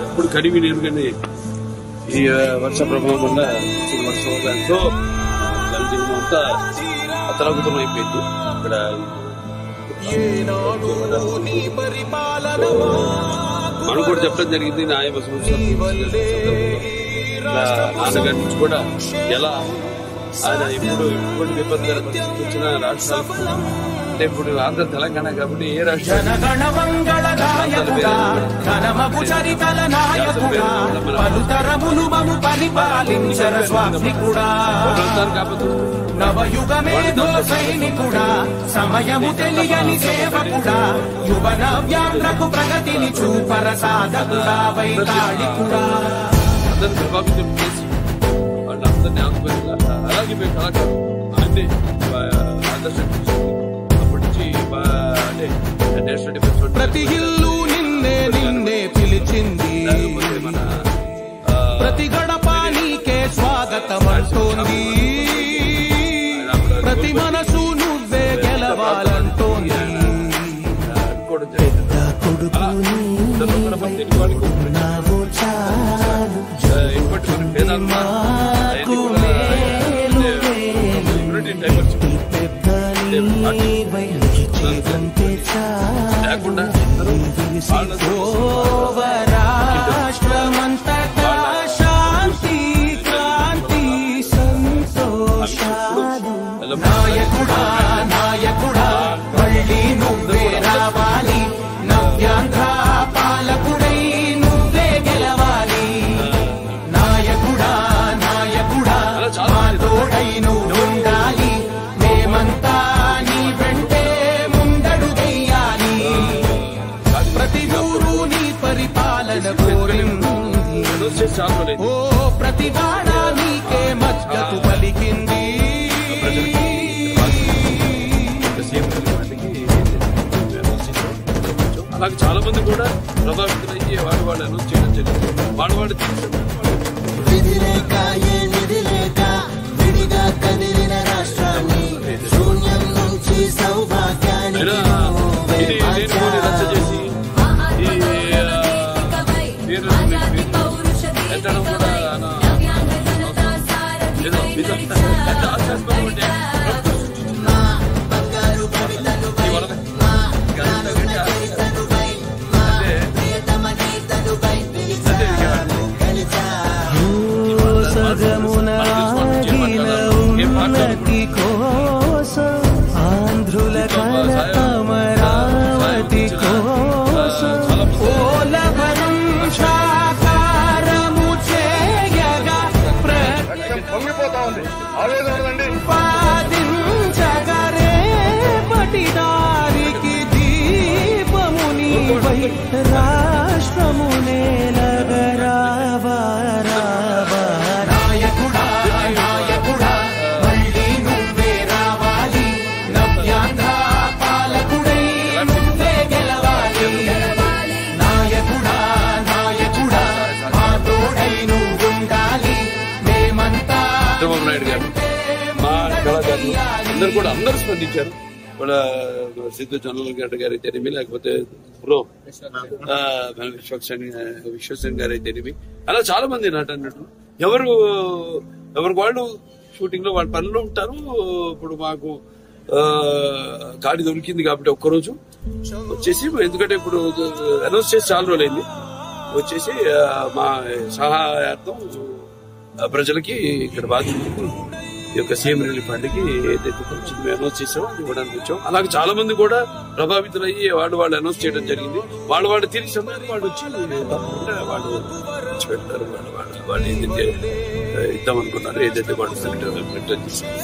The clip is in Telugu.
ఇప్పుడు కడివి నీరుగానే ఈ వర్ష ప్రభావం వల్ల వర్షం వల్ల ఎంతో జనజీవనం అంతా అతలాకుతలం అయిపోయింది. ఇక్కడ మనం కూడా చెప్పడం జరిగింది. నాయక నాన్నగారి నుంచి కూడా ఎలా ఆయన ఎప్పుడు ఎటువంటి విపత్కర పరిస్థితి వచ్చిన రాష్ట్రాలకు అంటే ఇప్పుడు ఆంధ్ర తెలంగాణ కాబట్టి ఏ రాష్ట్రాలు నవయుగమేధో సైనికుడా సమయము తెలియని సేవకుడా యువన వ్యాంధ్రకు ప్రగతిని చూపర సాధకుడా వైతాళికుడా అందరిని ప్రభావితం చేసి వాళ్ళందరినీ ఆంధ్రప్రదేశ్ అలాగే మేము కళాకారులు అన్ని ఆదర్శం అప్పటి నుంచి అంటే నేషనల్ డిఫెన్స్ ప్రతి ఇల్లు నిన్నే నిన్నే పిలిచింది మన ప్రతి గడప నీకే స్వాగతం అంటోంది ప్రతి మనసు నువ్వే గెలవాలంటోంది లేకుండా రాష్ట్రమంతటా శాంతి క్రాంతి సంతోషాలు నాయకుడా నాయకుడా మళ్ళీ నువ్వే రావాలి నవ్యాంధ్ర పాలకుడై నువ్వే గెలవాలి నాయకుడా నాయకుడా మా తోడై నువ్వు ఉండాలి మేమంతా నీ వెంటే ముందడుగెయ్యాలి ప్రతి ఊరు నీ పరిపాలన కోరింది ఓ ప్రతి వాడ నీకే మద్దతు పలికింది అలాగే చాలా మంది కూడా ప్రభావితులయ్యి వాళ్ళు అనౌన్స్ చేయడం జరిగింది. వాళ్ళు ఇది లేనిపోని రచ్చ చేసి ఈ ఎత్తడం కూడా ఉన్నతి కోసం ఆంధ్రుల అమరావతి కోసం పోలవరం సాకారము చేయగా పాదించగరే పటిదారికి దీపముని రాష్ట్రము నేలగరావా నాయకుడా నాయకుడా మళ్ళీ నువ్వే రావాలి నవ్యాంధ్ర పాలకుడై నువ్వే గెలవాలి నాయకుడా నాయకుడా మా తోడై నువ్వు ఉండాలి మేమంతా చంద్రబాబు నాయుడు గారు మా కళాకారులు అందరూ కూడా అందరూ స్పందించారు. కూడా సిద్ధు జనరల్ గారు అయితేనేమి లేకపోతే ప్రో విశ్వసేన్ గారు అయితేనేమి అలా చాలా మంది అన్నట్టు ఎవరికి వాళ్ళు షూటింగ్ లో వాళ్ళ పనులు ఉంటారు. ఇప్పుడు మాకు గాడి దొరికింది కాబట్టి ఒక్కరోజు వచ్చేసి ఎందుకంటే ఇప్పుడు అనౌన్స్ చేసి చాలా రోజులైంది వచ్చేసి మా సహాయార్థం ప్రజలకి ఇక్కడ బాధితులకు ఈ యొక్క సీఎం రిలీఫ్ ఫండ్కి ఏదైతే కొంచెం అనౌన్స్ చేసామో ఇవ్వడానికి వచ్చాం. అలాగే చాలా మంది కూడా ప్రభావితులయ్యి వాళ్ళు అనౌన్స్ చేయడం జరిగింది. వాళ్ళు తిరిగి సమయాన్ని వాళ్ళు వచ్చి తప్పకుండా వాళ్ళు వచ్చి పెడతారు. వాళ్ళు ఏదైతే ఇద్దామనుకున్నారో ఏదైతే వాళ్ళు రిటర్న్ చేశారు.